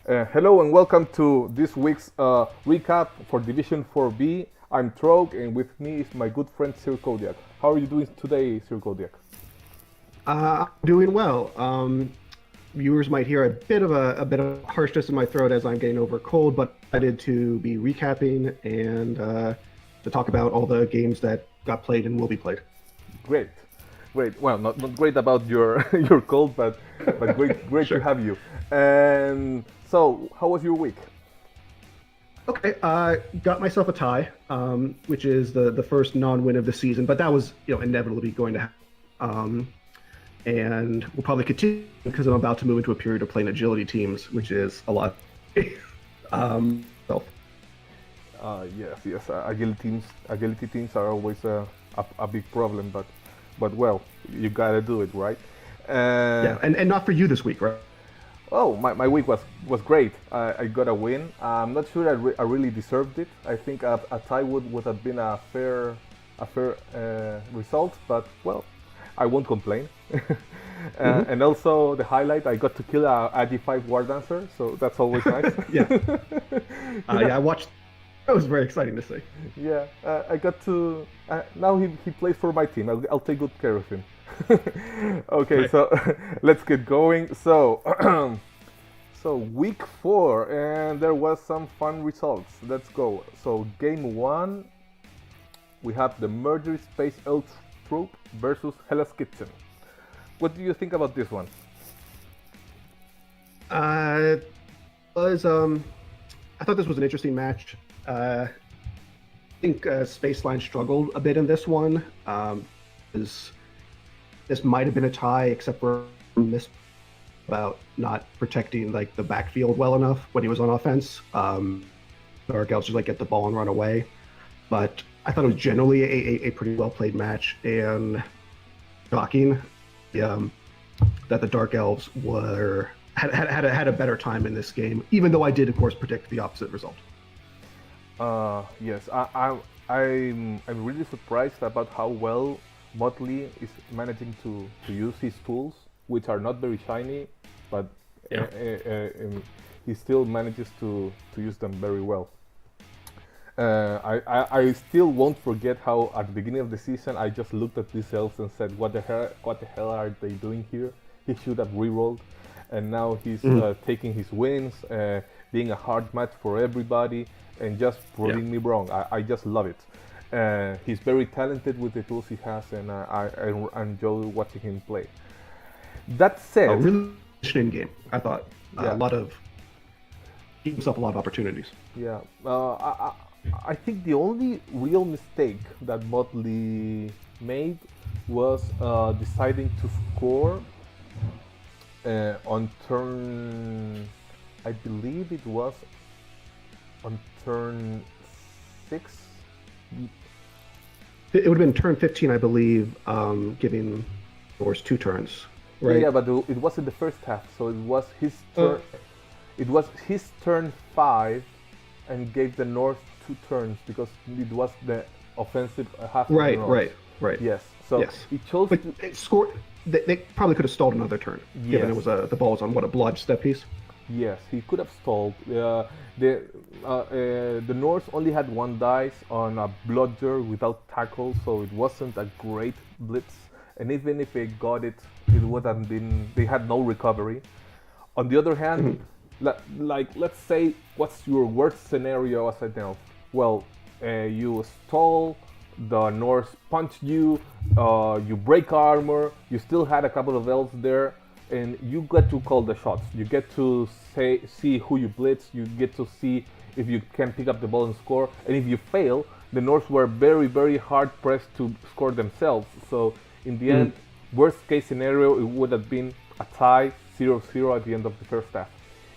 Hello and welcome to this week's recap for Division 4B. I'm Trog and with me is my good friend Sir Kodiak. How are you doing today, Sir Kodiak? Doing well. Viewers might hear a bit of harshness in my throat as I'm getting over a cold, but I did to be recapping and to talk about all the games that got played and will be played. Great, great. Well, not great about your your cold, but great Sure. to have you. And so, how was your week? Okay, got myself a tie, which is the first non-win of the season, but that was inevitably going to happen. And we'll probably continue because I'm about to move into a period of playing agility teams, which is a lot. So, Yes. Agility teams are always a big problem, but well, you gotta do it, right? yeah, and not for you this week, right? Oh, my week was great. I got a win. I'm not sure I really deserved it. I think a tie would have been a fair result, but well, I won't complain. And also the highlight, I got to kill a G5 War Dancer, so that's always nice. Yeah. Yeah, I watched. That was very exciting to see. Yeah, I got to. Now he plays for my team. I'll take good care of him. Okay, Right. so let's get going. So, so week 4, and there was some fun results. Let's go. So game 1, we have the Murder Space Elf Troop versus Hellas Kitchen. What do you think about this one? Uh, was I thought this was an interesting match. I think Spaceline struggled a bit in this one. Is This might have been a tie, except for miss about not protecting like the backfield well enough when he was on offense. Dark Elves just like get the ball and run away. But I thought it was generally a pretty well played match, and shocking that the Dark Elves had a better time in this game, even though I did of course predict the opposite result. Yes, I'm really surprised about how well Motley is managing to use his tools, which are not very shiny, but Yeah. he still manages to use them very well. I still won't forget how at the beginning of the season I just looked at these elves and said, what the hell are they doing here? He should have rerolled, and now he's taking his wins, being a hard match for everybody, and just proving me wrong. I just love it. He's very talented with the tools he has, and I enjoy watching him play. That said, A really interesting game, I thought. Yeah. A lot of gave himself a lot of opportunities. yeah, I think the only real mistake that Motley made was deciding to score on turn. I believe it was on turn 6. It would have been turn 15, I believe, giving Norse 2 turns, right? Yeah, but it wasn't the first half, so it was his turn. It was his turn 5, and gave the North 2 turns because it was the offensive half. Of the Right, North. right. Yes, so Yes. he chose But to. it scored. They probably could have stalled another turn, given it Yes. was the ball was on what, a blood step piece. Yes, he could have stalled. The North only had 1 dice on a bludger without tackle, so it wasn't a great blitz. And even if they got it, it would have been. They had no recovery. On the other hand, like let's say, what's your worst scenario as an elf? Well, you stall, the Norse punch you, you break armor, you still had a couple of elves there, and you get to call the shots. You get to see who you blitz, you get to see if you can pick up the ball and score, and if you fail, the Norse were very, very hard pressed to score themselves. So in the end, worst case scenario, it would have been a tie 0-0 at the end of the first half.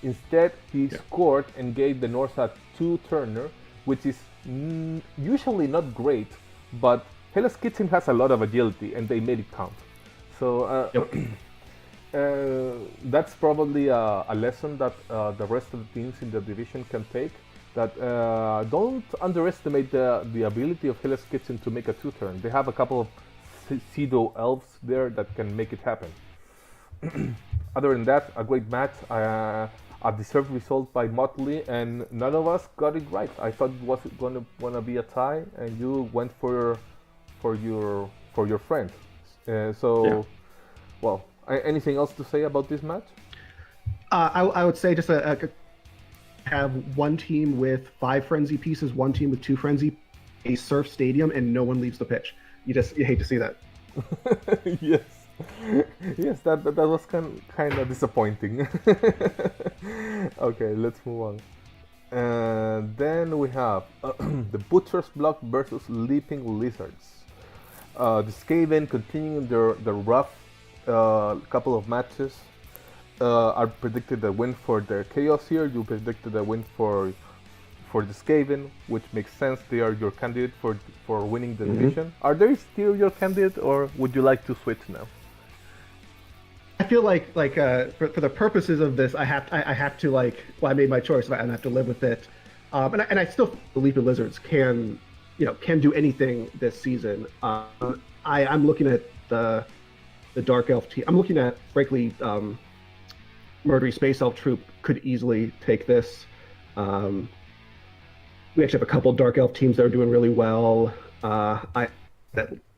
Instead, he scored and gave the Norse a 2-turner, which is usually not great, but Hellas Kitchen has a lot of agility, and they made it count. So that's probably a lesson that the rest of the teams in the division can take. That don't underestimate the ability of Hellas Kitchen to make a 2-turn. They have a couple of pseudo elves there that can make it happen. Other than that, a great match. a deserved result by Motley, and none of us got it right. I thought it was gonna be a tie, and you went for your friend. Yeah. Well, anything else to say about this match? I would say just have one team with 5 frenzy pieces, one team with 2 frenzy, a surf stadium, and no one leaves the pitch. You hate to see that. Yes, yes, that was kind of disappointing. Okay, let's move on. And then we have the Butcher's Block versus Leaping Lizards. The Skaven continuing their rough couple of matches. I predicted a win for the Chaos here. You predicted a win for the Skaven, which makes sense. They are your candidate for winning the division. Are they still your candidate, or would you like to switch now? I feel like for the purposes of this, I have to I made my choice and I have to live with it. And I still believe the Lizards can do anything this season. I'm looking at the Dark Elf team. I'm looking at, frankly, Murdery Space Elf troop could easily take this. We actually have a couple Dark Elf teams that are doing really well.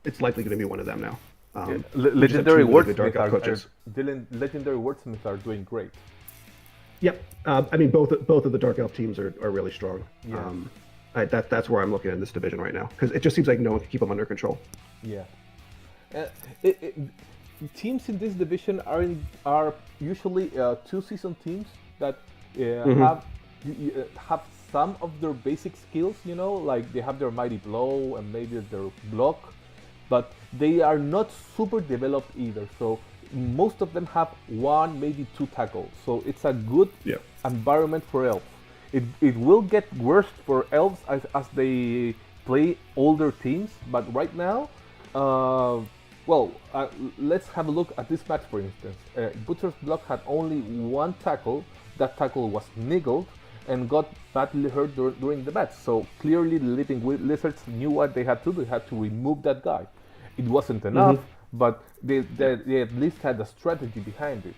It's likely going to be one of them now. Legendary Wordsmiths Legendary Wordsmiths are doing great. Yep. I mean, both of the Dark Elf teams are really strong. Yeah. That's where I'm looking in this division right now, because it just seems like no one can keep them under control. Yeah. Teams in this division are usually 2-season teams that have some of their basic skills, like they have their mighty blow and maybe their block, but they are not super developed either. So most of them have 1, maybe 2 tackles. So it's a good environment for elves. It will get worse for elves as they play older teams, but right now, let's have a look at this match, for instance. Butcher's Block had only 1 tackle. That tackle was niggled and got badly hurt during the match. So clearly the Leaping Lizards knew what they had to do. They had to remove that guy. It wasn't enough, but they at least had a strategy behind it.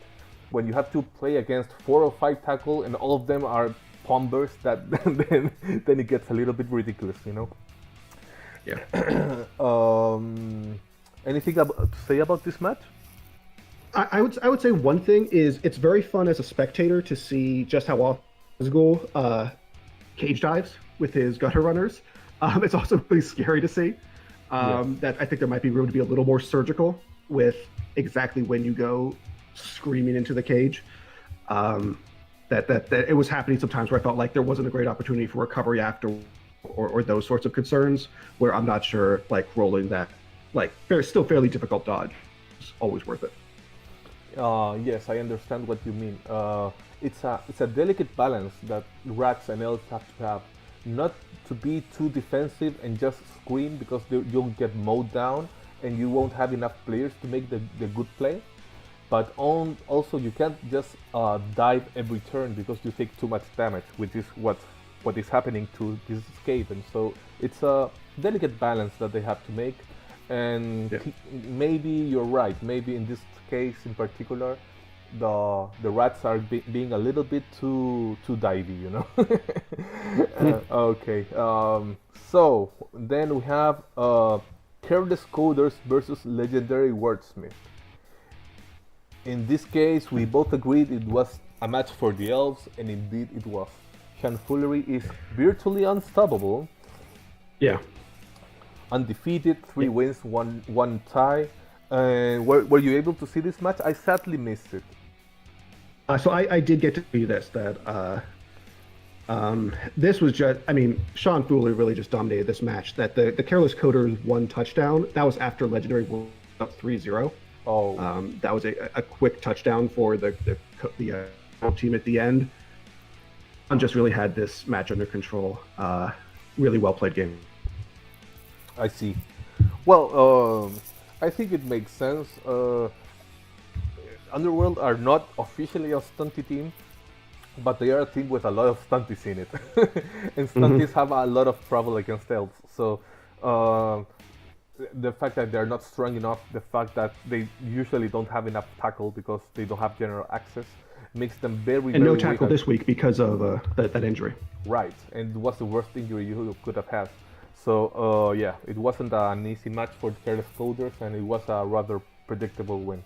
When you have to play against 4 or 5 tackle and all of them are pombers, then it gets a little bit ridiculous, Yeah. Anything to say about this match? I would say one thing is it's very fun as a spectator to see just how often Nazgul cage dives with his gutter runners. It's also really scary to see. That I think there might be room to be a little more surgical with exactly when you go screaming into the cage. That it was happening sometimes where I felt like there wasn't a great opportunity for recovery after, or those sorts of concerns where I'm not sure rolling that still fairly difficult dodge is always worth it. Yes, I understand what you mean. It's a delicate balance that rats and elves have to have, not to be too defensive and just scream because you'll get mowed down and you won't have enough players to make the good play. But also you can't just dive every turn because you take too much damage, which is what is happening to this Skaven. So it's a delicate balance that they have to make. And maybe you're right. Maybe in this case in particular, the rats are being a little bit too divey, Okay. So then we have Careless Coders versus Legendary Wordsmith. In this case, we both agreed it was a match for the elves, and indeed it was. Chanfoolery is virtually unstoppable. Yeah. Undefeated, 3 wins, one tie. Were you able to see this match? I sadly missed it. So I did get to see this. This was just, Sean Foolery really just dominated this match. That the Careless Coders 1 touchdown, that was after Legendary was up 3-0. Oh. That was a quick touchdown for the team at the end. Sean just really had this match under control. Really well played game. I see. Well, I think it makes sense. Underworld are not officially a stunty team, but they are a team with a lot of stunties in it. And stunties have a lot of trouble against elves. So the fact that they're not strong enough, the fact that they usually don't have enough tackle because they don't have general access, makes them very, And very no weak. tackle this week because of that injury. Right, and it was the worst injury you could have had. So, yeah, it wasn't an easy match for the Careless Coders, and it was a rather predictable win.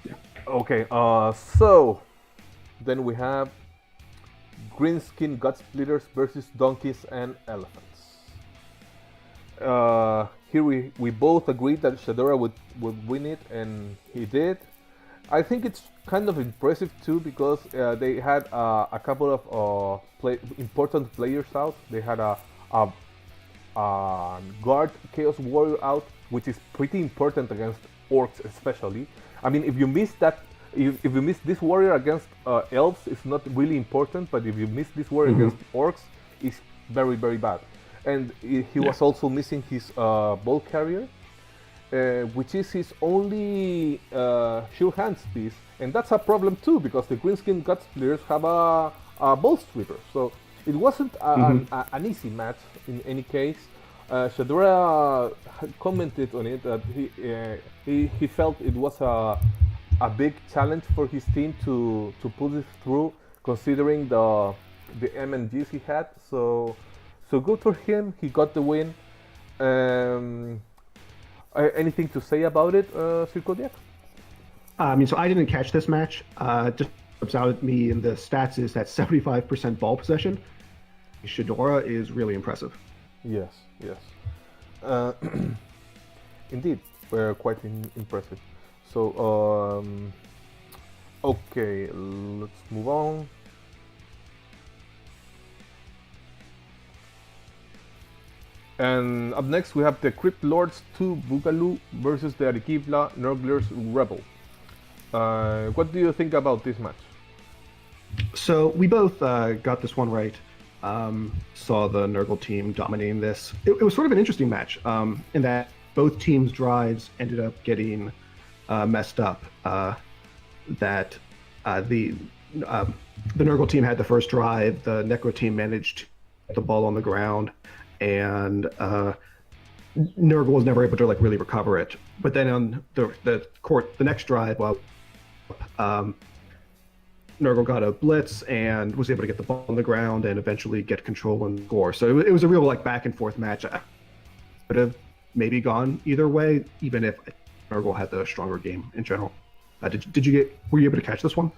Yeah. Okay, so then we have Greenskin Gut Splitters versus Donkeys and Elephants. Here we both agreed that Shadora would win it, and he did. I think it's kind of impressive too because they had a couple of important players out. They had a guard Chaos Warrior out, which is pretty important against orcs especially. I mean, if you miss that, if you miss this warrior against elves, it's not really important. But if you miss this warrior against orcs, it's very, very bad. And he was also missing his ball carrier, which is his only sure hands piece, and that's a problem too because the Greenskin Gut Splitters have a ball sweeper. So it wasn't an easy match in any case. Shadora commented on it that he felt it was a big challenge for his team to pull it through, considering the MNGs he had. So good for him. He got the win. Anything to say about it, Circodiac? So I didn't catch this match. Just jumps out at me in the stats is that 75% ball possession. Shadora is really impressive. Yes. Indeed, quite impressive. So, okay, let's move on. And up next we have the Crypt Lords 2 Boogaloo versus the Arequipa Nurglers Rebel. What do you think about this match? So we both got this one right. Saw the Nurgle team dominating this. It was sort of an interesting match in that both teams' drives ended up getting messed up. The Nurgle team had the first drive. The Necro team managed to get the ball on the ground, and Nurgle was never able to really recover it. But then on the next drive, Nurgle got a blitz and was able to get the ball on the ground and eventually get control and score. So it was a real back and forth match. I could have maybe gone either way, even if Nurgle had the stronger game in general. Were you able to catch this one?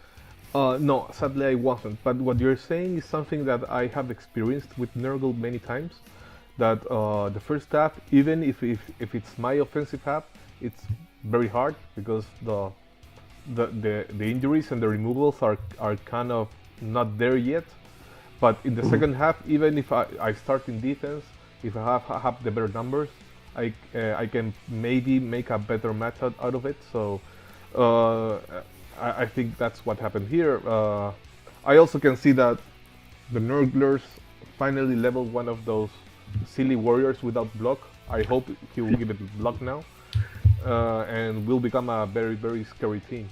No, sadly I wasn't. But what you're saying is something that I have experienced with Nurgle many times. That the first half, even if it's my offensive half, it's very hard because the injuries and the removals are kind of not there yet. But in the second half, even if I start in defense, if I have the better numbers, I can maybe make a better match out of it. So I think that's what happened here. I also can see that the Nurglers finally leveled one of those silly warriors without block. I hope he will give it block now. And will become a very, very scary team.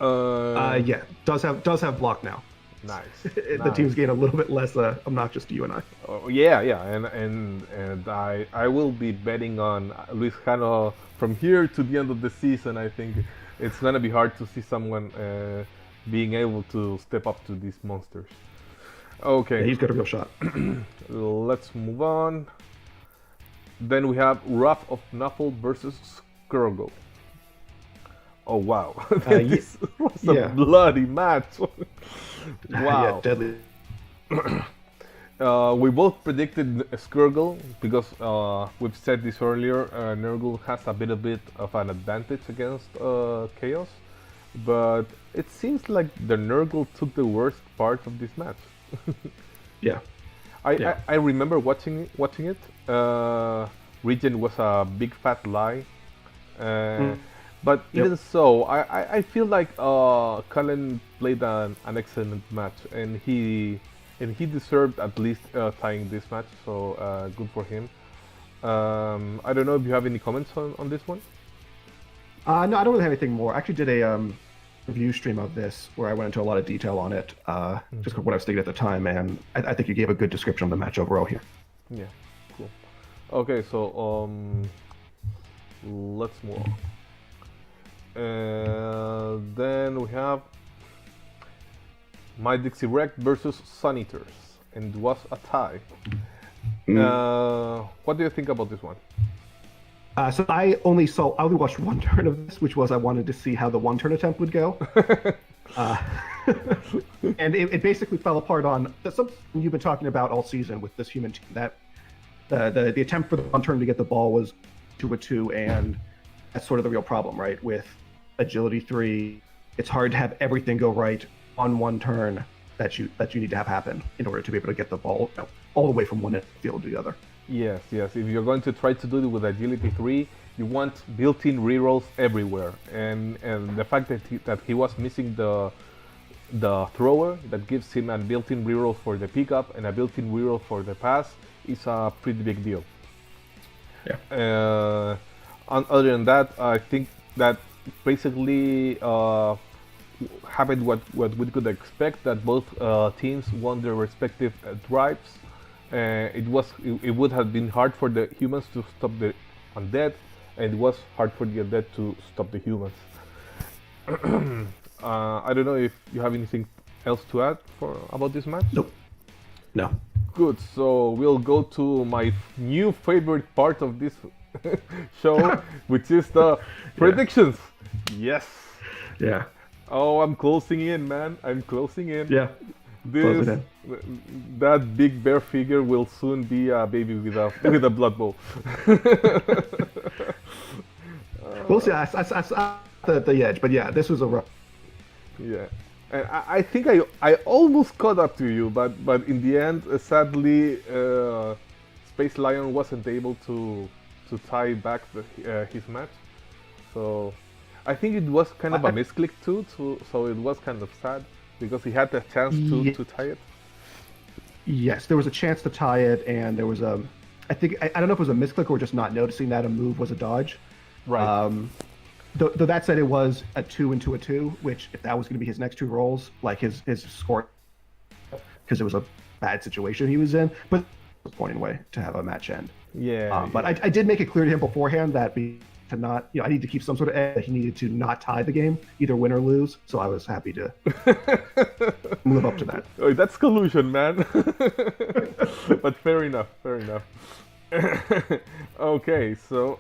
Yeah, does have block now. Nice. The team's getting a little bit less obnoxious to you and I. Oh, yeah, and I will be betting on Luis Jano from here to the end of the season. I think it's gonna be hard to see someone being able to step up to these monsters. Okay. Yeah, he's got a real shot. Let's move on. Then we have Wrath of Nuffle versus Skurgo. Oh wow, this was a bloody match. Wow. Yeah, deadly. We both predicted Skurgle because we've said this earlier. Nurgle has a bit of an advantage against Chaos, but it seems like the Nurgle took the worst part of this match. Yeah. I remember watching it. Regent was a big fat lie, but even so, I feel like Cullen played an excellent match, and he deserved at least tying this match. So good for him. I don't know if you have any comments on this one. No, I don't really have anything more. I actually did a review stream of this where I went into a lot of detail on it, just what I was thinking at the time, and I think you gave a good description of the match overall here. Yeah, cool. Okay, so let's move on. Then we have My Dixie Wreck versus Sun Eaters, and it was a tie. What do you think about this one? So I only watched one turn of this, which was I wanted to see how the one turn attempt would go. uh, and it basically fell apart on something you've been talking about all season with this human team, that the attempt for the one turn to get the ball was 2-2, and that's sort of the real problem, right? With agility 3, it's hard to have everything go right on one turn that you need to have happen in order to be able to get the ball all the way from one end of the field to the other. Yes, yes. If you're going to try to do it with agility 3, you want built-in rerolls everywhere, and the fact that he was missing the thrower that gives him a built-in reroll for the pickup and a built-in reroll for the pass is a pretty big deal. Yeah. Other than that, I think that basically happened what we could expect, that both teams won their respective drives. It would have been hard for the humans to stop the undead, and it was hard for the undead to stop the humans. I don't know if you have anything else to add about this match? Nope. No. Good, so we'll go to my new favorite part of this show, which is the predictions. Yes. Yeah. Oh, I'm closing in, man. I'm closing in. Yeah. That big bear figure will soon be a baby with a blood bowl. We'll see. I the edge, but yeah, this was a rough. Yeah, and I think I almost caught up to you, but in the end, sadly, Space Lion wasn't able to tie back his match. So I think it was kind of a misclick too. So it was kind of sad because he had the chance to tie it. Yes, there was a chance to tie it, and there was a. I don't know if it was a misclick or just not noticing that a move was a dodge. Right. Though that said, it was a 2 into a 2, which if that was going to be his next 2 rolls, like his score, because it was a bad situation he was in, but a disappointing way to have a match end. Yeah. But I did make it clear to him beforehand that to not, I need to keep some sort of edge. He needed to not tie the game, either win or lose. So I was happy to live up to that. Oh, that's collusion, man. But fair enough. Fair enough. Okay, so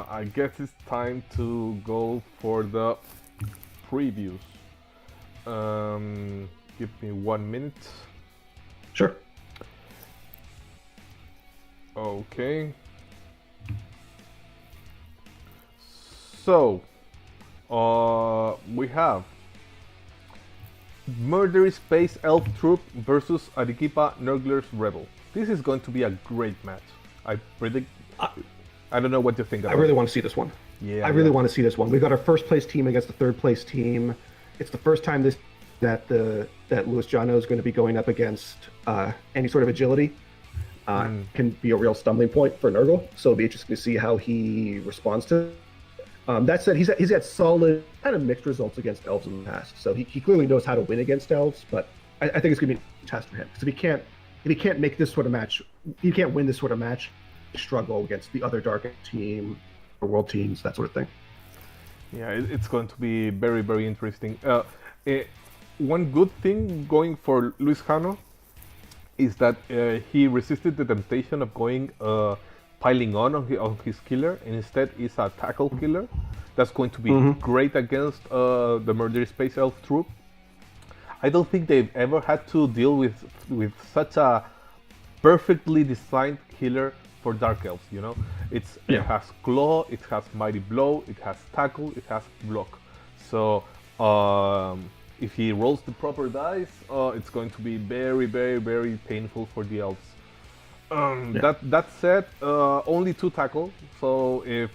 I guess it's time to go for the previews. Give me 1 minute. Sure. Okay. So, we have Murdery Space Elf Troop versus Arequipa Nurglers Rebel. This is going to be a great match. I predict. I don't know what you think about it. I really want to see this one. Yeah. I really want to see this one. We got our first place team against the third place team. It's the first time that Luis Jano is going to be going up against any sort of agility. Can be a real stumbling point for Nurgle. So it'll be interesting to see how he responds to it. That said, he's had solid, kind of mixed results against elves in the past. So he clearly knows how to win against elves. But I think it's going to be a test for him, because if he can't make this sort of match, he can't win this sort of match, struggle against the other Dark team or world teams, that sort of thing. Yeah, it's going to be very, very interesting. One good thing going for Luis Jano is that he resisted the temptation of going piling on his killer, and instead is a tackle killer. That's going to be great against the Murder Space Elf Troop. I don't think they've ever had to deal with such a perfectly designed killer for Dark Elves, It has Claw, it has Mighty Blow, it has Tackle, it has Block. So if he rolls the proper dice, it's going to be very, very, very painful for the elves. That said, only 2 tackle. So if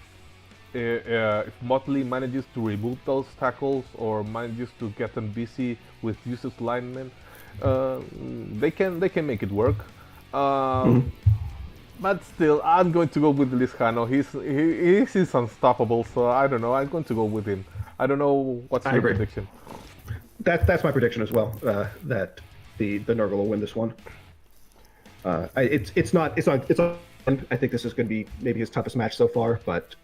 Motley manages to remove those tackles or manages to get them busy with useless linemen, they can make it work. But still, I'm going to go with Luis Jano. He's unstoppable. So I don't know. I'm going to go with him. I don't know what's your prediction. That's my prediction as well. That the Nurgle will win this one. It's not And I think this is going to be maybe his toughest match so far, but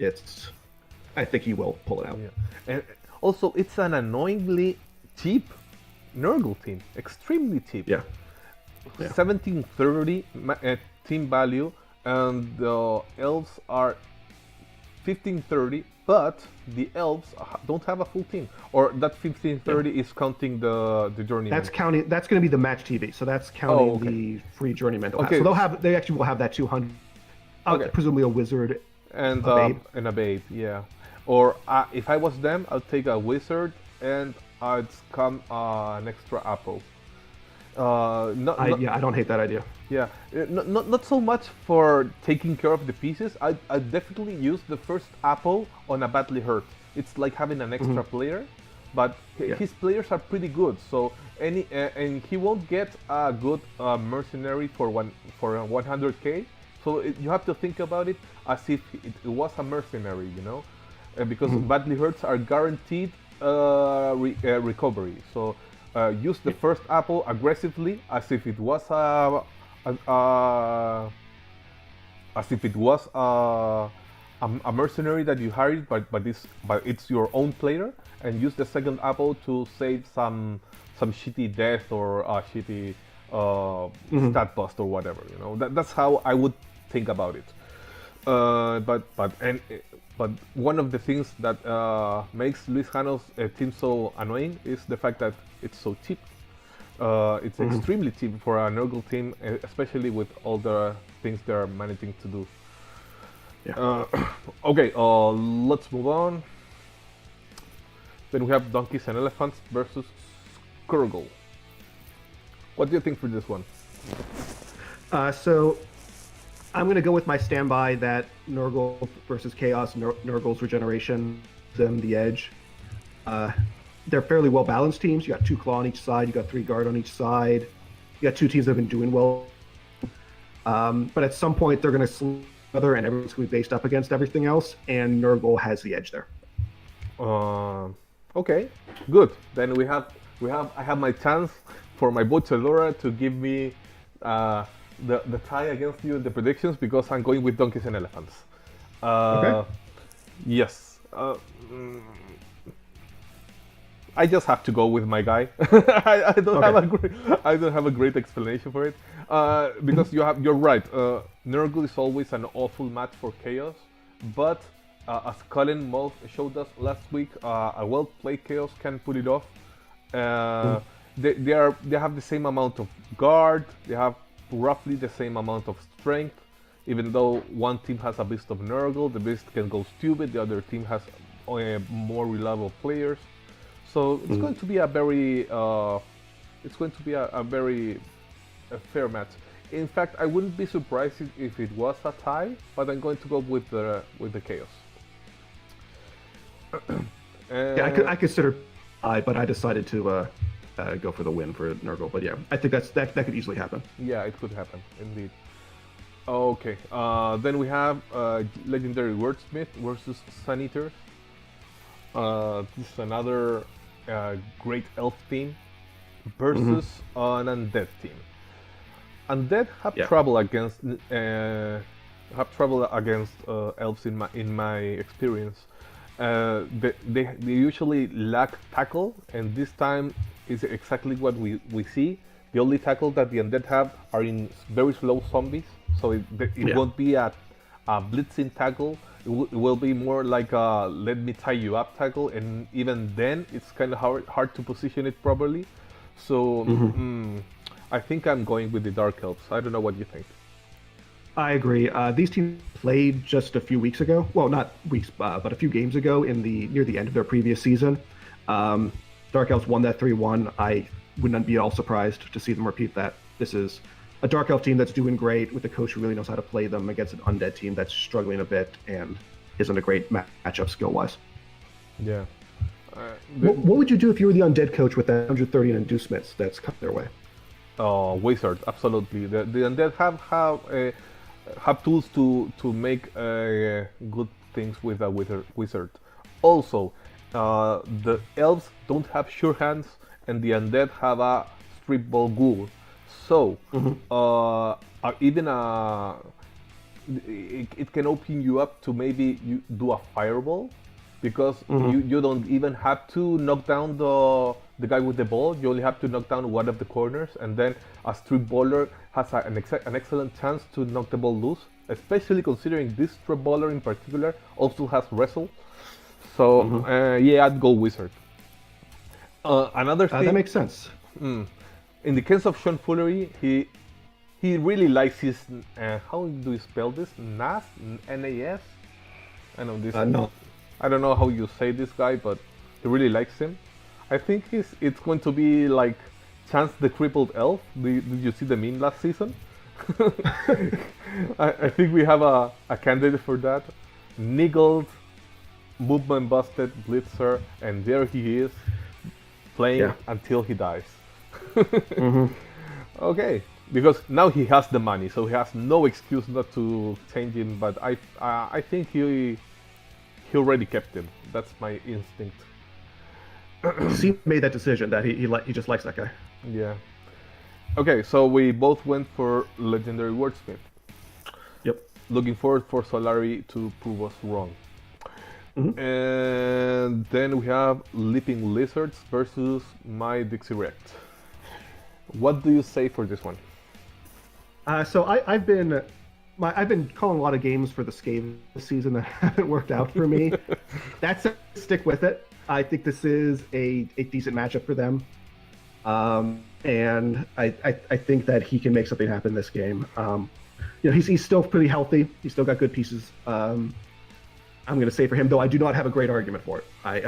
I think he will pull it out. Yeah. And also, it's an annoyingly cheap Nurgle team. Extremely cheap. Yeah. Yeah. 1730 team value, and the elves are 1530, but the elves don't have a full team. Or that 1530 is counting the journeyman. That's counting. That's going to be the match TV. So that's counting okay. the free journeyman. Okay. So they actually will have that 200. Okay. Presumably a wizard and a babe, yeah. Or if I was them, I'd take a wizard and I'd come an extra apple. I don't hate that idea. Yeah, not so much for taking care of the pieces. I definitely use the first apple on a badly hurt. It's like having an extra player, but his players are pretty good. So and he won't get a good mercenary for 100k. So you have to think about it as if it was a mercenary, you know, because badly hurts are guaranteed recovery. So use the first apple aggressively as if it was a mercenary that you hired, but it's your own player, and use the second apple to save some shitty death or shitty stat bust or whatever. You know, that's how I would think about it. But one of the things that makes Luis Jano's team so annoying is the fact that it's so cheap. It's extremely cheap for a Nurgle team, especially with all the things they're managing to do. Yeah. Okay, let's move on. Then we have Donkeys and Elephants versus Skurgle. What do you think for this one? So I'm going to go with my standby that Nurgle versus Chaos, Nurgle's regeneration, them the edge. They're fairly well-balanced teams. You got 2 Claw on each side. You got 3 Guard on each side. You got 2 teams that have been doing well. But at some point, they're going to slip together, and everyone's going to be based up against everything else, and Nurgle has the edge there. Okay, good. Then I have my chance for my boy Chalora to give me the tie against you in the predictions, because I'm going with Donkeys and Elephants. Okay. Yes. I just have to go with my guy. I don't have a great explanation for it, because you're right. Nurgle is always an awful match for Chaos, but as Colin Mull showed us last week, a well-played Chaos can pull it off. They have the same amount of guard. They have roughly the same amount of strength. Even though one team has a beast of Nurgle, the beast can go stupid. The other team has more reliable players. So it's going to be a very fair match. In fact, I wouldn't be surprised if it was a tie, but I'm going to go with the Chaos. Yeah, I consider tie, but I decided to go for the win for Nurgle. But yeah, I think that could easily happen. Yeah, it could happen indeed. Okay, then we have Legendary Wordsmith versus Sun Eaters. This is another great elf team versus an undead team. Undead have trouble against elves in my experience. They usually lack tackle, and this time is exactly what we see. The only tackle that the undead have are in very slow zombies, so it won't be a blitzing tackle. It will be more like a let me tie you up tackle, and even then it's kind of hard to position it properly. So I think I'm going with the Dark Elves. I don't know what you think. I agree. These teams played just a few weeks ago. Well, not weeks, but a few games ago near the end of their previous season. Dark Elves won that 3-1. I wouldn't be at all surprised to see them repeat that. This is a Dark Elf team that's doing great with a coach who really knows how to play them against an undead team that's struggling a bit and isn't a great matchup skill-wise. Yeah. What would you do if you were the undead coach with that 130 in inducements that's come their way? Wizard, absolutely. The undead have tools to make good things with a wizard. Also, the elves don't have sure hands, and the undead have a strip ball ghoul. So even it can open you up to maybe you do a fireball, because you don't even have to knock down the guy with the ball. You only have to knock down one of the corners, and then a street baller has an excellent chance to knock the ball loose. Especially considering this street baller in particular also has wrestle. So yeah, I'd go wizard. Another thing That makes sense. in the case of Sean Foolery, he really likes his how do you spell this? Nas, Nas. I know this. No. I don't know how you say this guy, but he really likes him. I think it's going to be like Chance the Crippled Elf. Did you see the meme last season? I think we have a candidate for that. Niggled, movement busted, blitzer, and there he is, playing until he dies. Okay, because now he has the money, so he has no excuse not to change him. But I think he already kept him. That's my instinct. He made that decision that he just likes that guy. Yeah. Okay, so we both went for Legendary Wordsmith. Yep. Looking forward for Solari to prove us wrong. And then we have Leaping Lizards versus My Dixie React. What do you say for this one? So I've been calling a lot of games for the Scave this season that haven't worked out for me. That's stick with it. I think this is a decent matchup for them. And I think that he can make something happen this game. He's still pretty healthy. He's still got good pieces. I'm going to say for him, though, I do not have a great argument for it. I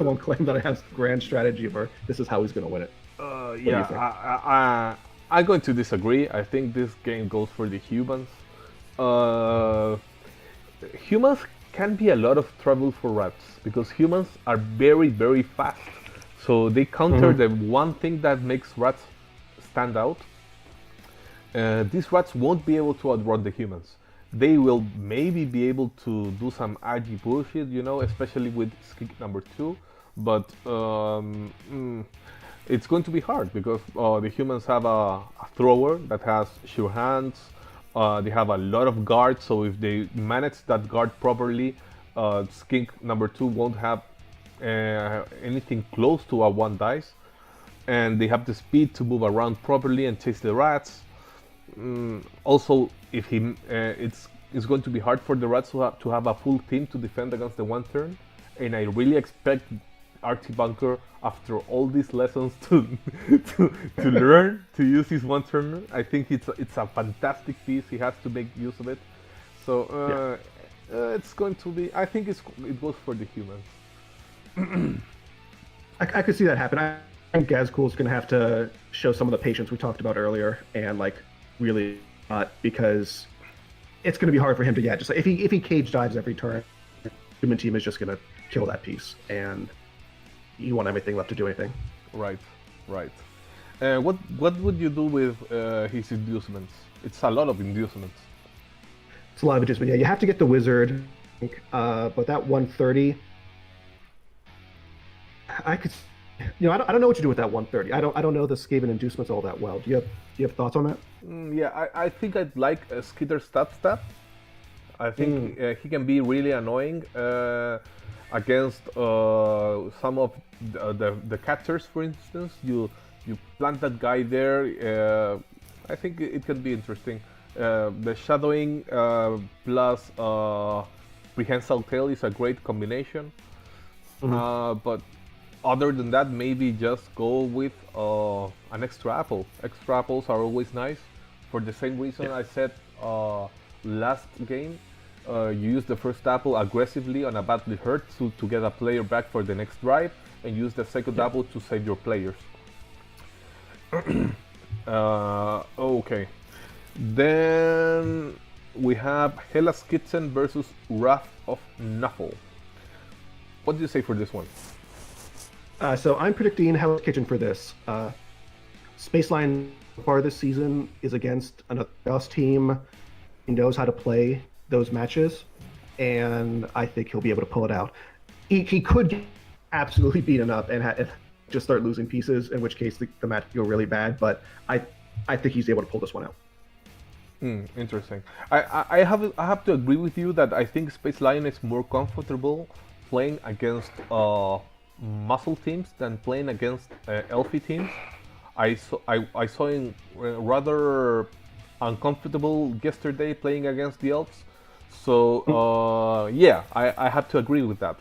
won't claim that I have grand strategy or this is how he's going to win it. I'm going to disagree. I think this game goes for the humans. Humans can be a lot of trouble for rats because humans are very, very fast. So they counter the one thing that makes rats stand out. These rats won't be able to outrun the humans. They will maybe be able to do some RG bullshit, especially with skink number 2. But it's going to be hard because the humans have a thrower that has sure hands. They have a lot of guards, so if they manage that guard properly, skink number 2 won't have anything close to a 1 dice, and they have the speed to move around properly and chase the rats. Also, if it's going to be hard for the rats to have a full team to defend against the 1 turn, and I really expect Archie Bunker, after all these lessons, to learn to use his 1 turn. I think it's a fantastic piece. He has to make use of it. So it's going to be. I think it goes for the humans. I could see that happen. I think Gazcool is going to have to show some of the patience we talked about earlier, and really because it's going to be hard for him to just if he cage dives every turn, the human team is just going to kill that piece, and you won't have anything left to do anything. Right. What would you do with his inducements? It's a lot of inducements. It's a lot of inducement. Yeah, you have to get the wizard, but that 130. I could, I don't know what to do with that 130. I don't know the Skaven inducements all that well. Do you have thoughts on that? Yeah, I think I'd like a Skitter stab. I think he can be really annoying against some of the catchers, for instance. You plant that guy there. I think it can be interesting. The shadowing plus prehensile tail is a great combination. But other than that, maybe just go with an extra apple. Extra apples are always nice. For the same reason I said last game, you use the first apple aggressively on a badly hurt to get a player back for the next drive, and use the second apple to save your players. Okay. Then we have Hellas Kitchen versus Wrath of Nuffle. What do you say for this one? So I'm predicting Hell's Kitchen for this. Spaceline so far this season is against an Chaos team. He knows how to play those matches, and I think he'll be able to pull it out. He could get absolutely beaten up and just start losing pieces, in which case the match will go really bad, but I think he's able to pull this one out. Interesting. I have to agree with you that I think Space Lion is more comfortable playing against muscle teams than playing against elfie teams. I saw him rather uncomfortable yesterday playing against the elves. So yeah, I have to agree with that.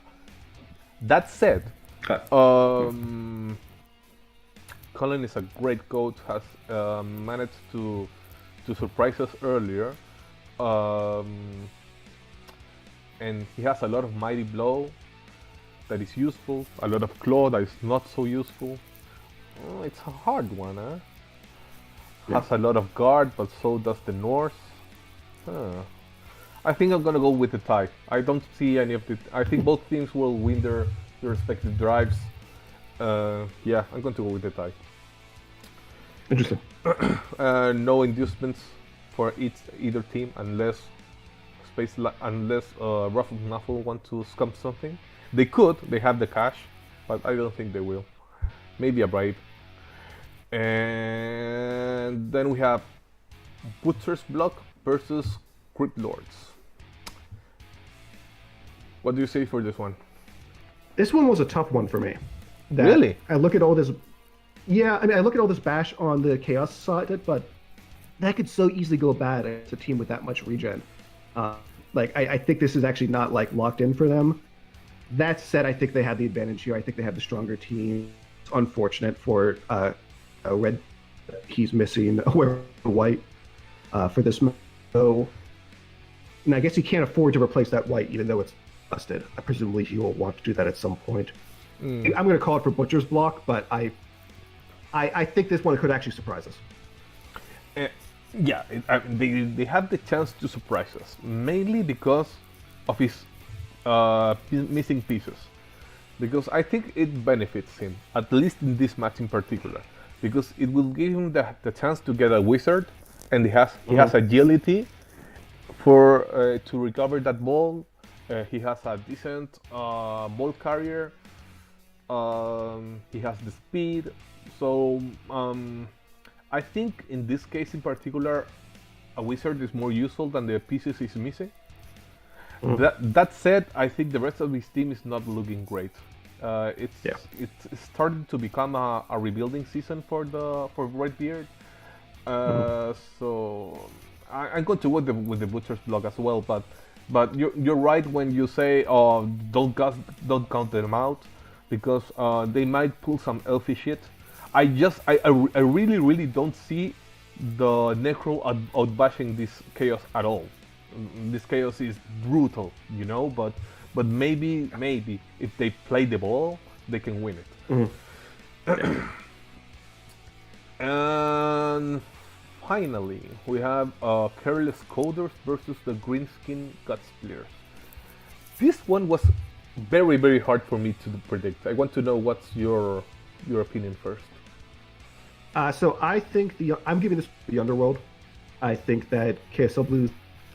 That said, Okay. um, Colin is a great coach. Has managed to surprise us earlier, um, and he has a lot of mighty blow that is useful. A lot of claw that is not so useful. Oh, it's a hard one, huh? Yeah. Has a lot of guard, but so does the Norse. Huh. I think I'm gonna go with the tie. I don't see any of the. I think both teams will win their respective drives. Yeah, I'm going to go with the tie. Interesting. No inducements for either team unless unless Ruffle Knuffle want to scum something. They could. They have the cash, but I don't think they will. Maybe a bribe. And then we have Butcher's Block versus Crypt Lords. What do you say for this one? This one was a tough one for me. Really? I look at all this. Yeah, I mean, I look at all this bash on the chaos side, but that could so easily go bad as a team with that much regen. I think this is actually not like locked in for them. That said, I think they had the advantage here. I think they had the stronger team. It's unfortunate for Red. He's missing white for this. So, and I guess he can't afford to replace that white, even though it's busted. Presumably, he will want to do that at some point. I'm going to call it for Butcher's Block, but I think this one could actually surprise us. Yeah, they had the chance to surprise us, mainly because of his missing pieces. Because I think it benefits him, at least in this match in particular, because it will give him the chance to get a wizard, and he has agility for to recover that ball. He has a decent ball carrier. He has the speed. So I think in this case in particular, a wizard is more useful than the pieces he's missing. That said, I think the rest of his team is not looking great. It's starting to become a rebuilding season for Redbeard. So I'm going to go with the Butcher's Block as well. But you're right when you say don't count them out, because they might pull some elfie shit. I really don't see the Necro outbashing this chaos at all. This chaos is brutal, but maybe if they play the ball, they can win it. And finally, we have Careless Coders versus the Greenskin Guts Players. This one was very hard for me to predict. I want to know what's your opinion first. So I think I'm giving this the Underworld. I think that KSL Blues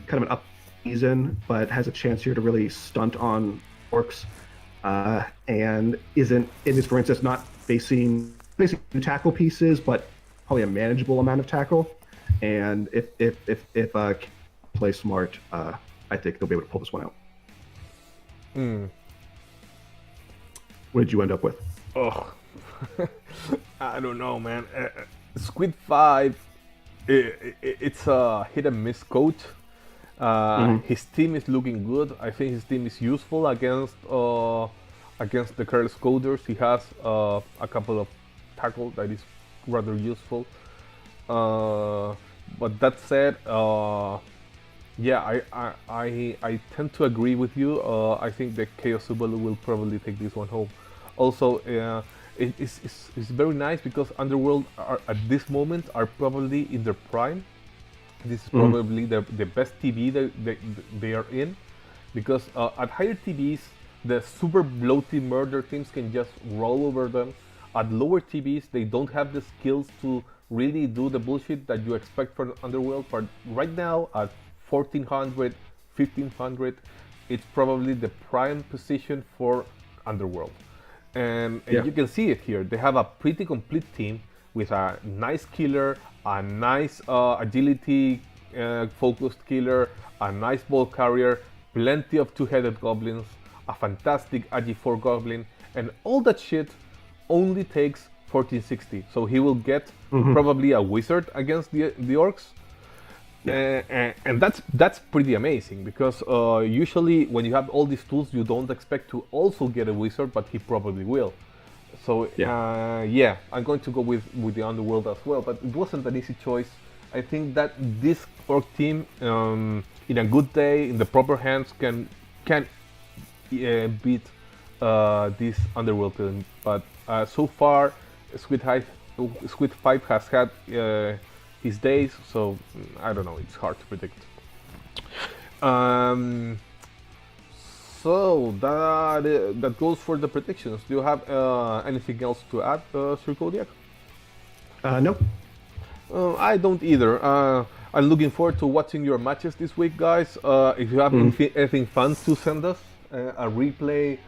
kind of an up season, but has a chance here to really stunt on orcs, and isn't, in this, for instance, not facing tackle pieces, but probably a manageable amount of tackle. And if play smart, I think they'll be able to pull this one out. What did you end up with? Oh, I don't know, man. Squid 5, it's a hit and miss coach. His team is looking good. I think his team is useful against the Careless Coders. He has a couple of tackles that is rather useful. But that said, yeah, I tend to agree with you. I think the Chaos Subaru will probably take this one home. Also, it's very nice because Underworld at this moment are probably in their prime. This is probably the best TV they are in, because at higher TVs, the super bloated murder teams can just roll over them. At lower TVs, they don't have the skills to really do the bullshit that you expect from Underworld. But right now, at 1400, 1500, it's probably the prime position for Underworld. And you can see it here. They have a pretty complete team with a nice killer, a nice agility focused killer, a nice ball carrier, plenty of two-headed goblins, a fantastic AG4 goblin, and all that shit only takes 1460. So he will get probably a wizard against the orcs. And that's pretty amazing because usually when you have all these tools, you don't expect to also get a wizard, but he probably will. So yeah, I'm going to go with the underworld as well, but it wasn't an easy choice. I think that this orc team, in a good day, in the proper hands, can beat this underworld team. But so far, Squid Five has had his days, so I don't know. It's hard to predict. So that goes for the predictions. Do you have anything else to add, Sir Kodiak? No. I don't either. I'm looking forward to watching your matches this week, guys. If you have anything fun to send us, a replay,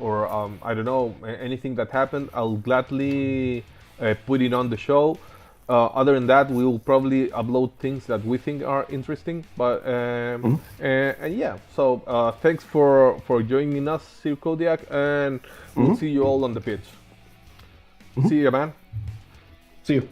or I don't know, anything that happened, I'll gladly put it on the show. Other than that, we will probably upload things that we think are interesting. But and yeah, so thanks for joining us, Sir Kodiak, and we'll see you all on the pitch. See you, man. See you.